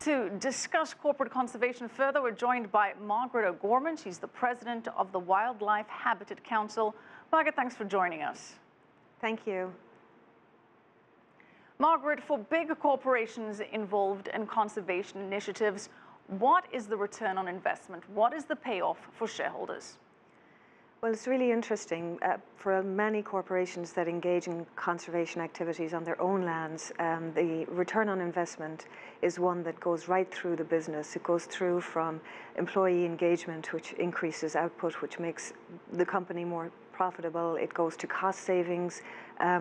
To discuss corporate conservation further, we're joined by Margaret O'Gorman. She's the president of the Wildlife Habitat Council. Margaret, thanks for joining us. Thank you. Margaret, for big corporations involved in conservation initiatives, what is the return on investment? What is the payoff for shareholders? Well, it's really interesting. For many corporations that engage in conservation activities on their own lands, the return on investment is one that goes right through the business. It goes through from employee engagement, which increases output, which makes the company more profitable. It goes to cost savings,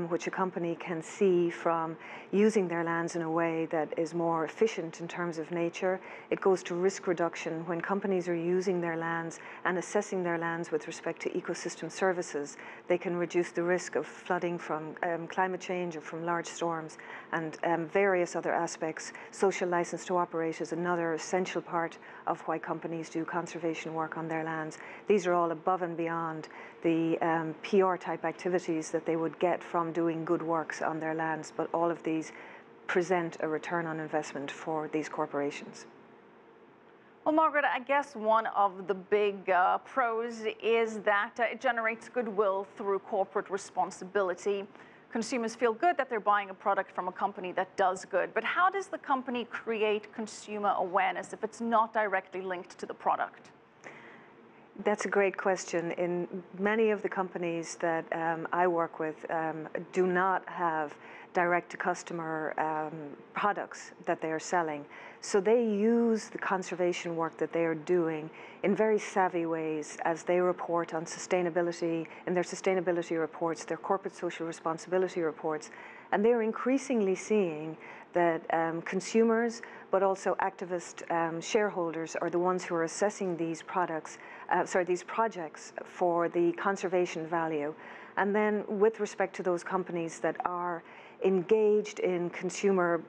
which a company can see from using their lands in a way that is more efficient in terms of nature. It goes to risk reduction. When companies are using their lands and assessing their lands with respect to ecosystem services, they can reduce the risk of flooding from climate change or from large storms and various other aspects. Social license to operate is another essential part of why companies do conservation work on their lands. These are all above and beyond the PR type activities that they would get from doing good works on their lands, but all of these present a return on investment for these corporations. Well, Margaret, I guess one of the big pros is that it generates goodwill through corporate responsibility. Consumers feel good that they're buying a product from a company that does good. But how does the company create consumer awareness if it's not directly linked to the product? That's a great question. In many of the companies that I work with do not have direct-to-customer products that they are selling. So they use the conservation work that they are doing in very savvy ways as they report on sustainability, in their sustainability reports, their corporate social responsibility reports. And they're increasingly seeing that consumers, but also activist shareholders are the ones who are assessing these these projects for the conservation value. And then with respect to those companies that are engaged in consumer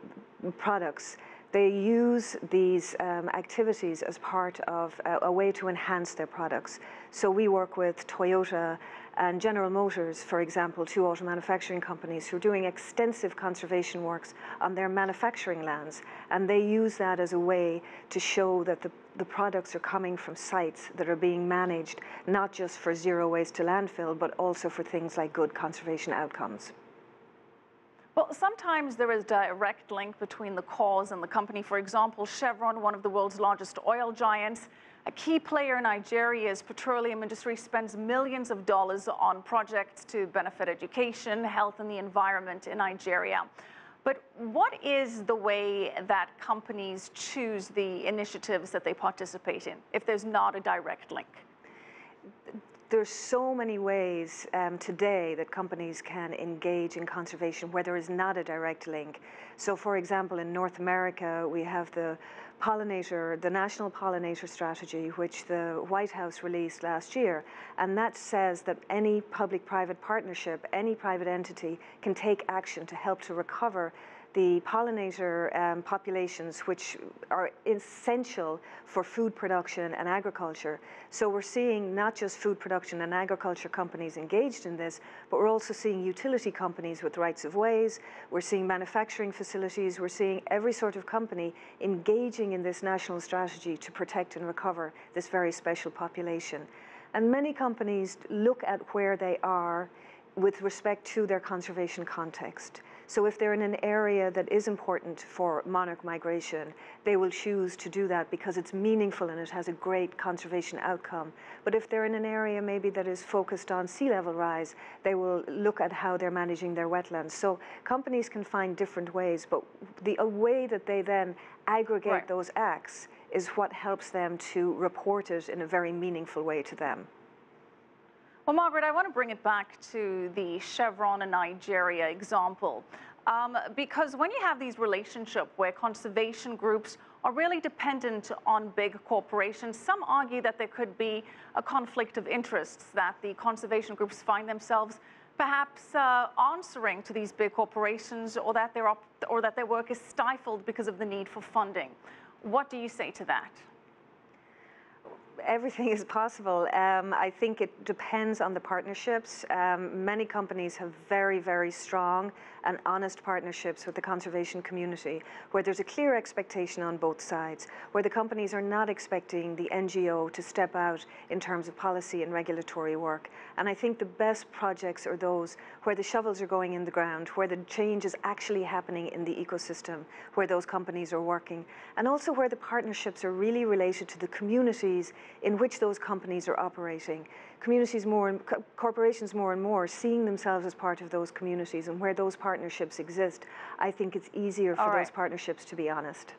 products, they use these activities as part of a way to enhance their products. So we work with Toyota and General Motors, for example, two auto manufacturing companies who are doing extensive conservation works on their manufacturing lands. And they use that as a way to show that the products are coming from sites that are being managed, not just for zero waste to landfill, but also for things like good conservation outcomes. Well, sometimes there is a direct link between the cause and the company. For example, Chevron, one of the world's largest oil giants, a key player in Nigeria's petroleum industry, spends millions of dollars on projects to benefit education, health, and the environment in Nigeria. But what is the way that companies choose the initiatives that they participate in if there's not a direct link? There's so many ways today that companies can engage in conservation where there is not a direct link. So for example, in North America, we have the National Pollinator Strategy, which the White House released last year. And that says that any public-private partnership, any private entity can take action to help to recover the pollinator populations, which are essential for food production and agriculture. So we're seeing not just food production and agriculture companies engaged in this, but we're also seeing utility companies with rights of ways. We're seeing manufacturing facilities. We're seeing every sort of company engaging in this national strategy to protect and recover this very special population. And many companies look at where they are with respect to their conservation context. So if they're in an area that is important for monarch migration, they will choose to do that because it's meaningful and it has a great conservation outcome. But if they're in an area maybe that is focused on sea level rise, they will look at how they're managing their wetlands. So companies can find different ways, but the way that they then aggregate those acts is what helps them to report it in a very meaningful way to them. Well, Margaret, I want to bring it back to the Chevron and Nigeria example, because when you have these relationships where conservation groups are really dependent on big corporations, some argue that there could be a conflict of interests, that the conservation groups find themselves perhaps answering to these big corporations, or that their work is stifled because of the need for funding. What do you say to that? everything is possible. I think it depends on the partnerships. Many companies have very, very strong and honest partnerships with the conservation community, where there's a clear expectation on both sides, where the companies are not expecting the NGO to step out in terms of policy and regulatory work. And I think the best projects are those where the shovels are going in the ground, where the change is actually happening in the ecosystem, where those companies are working, and also where the partnerships are really related to the communities in which those companies are operating. Corporations more and more seeing themselves as part of those communities, and where those partnerships exist, I think it's easier for those partnerships to be honest.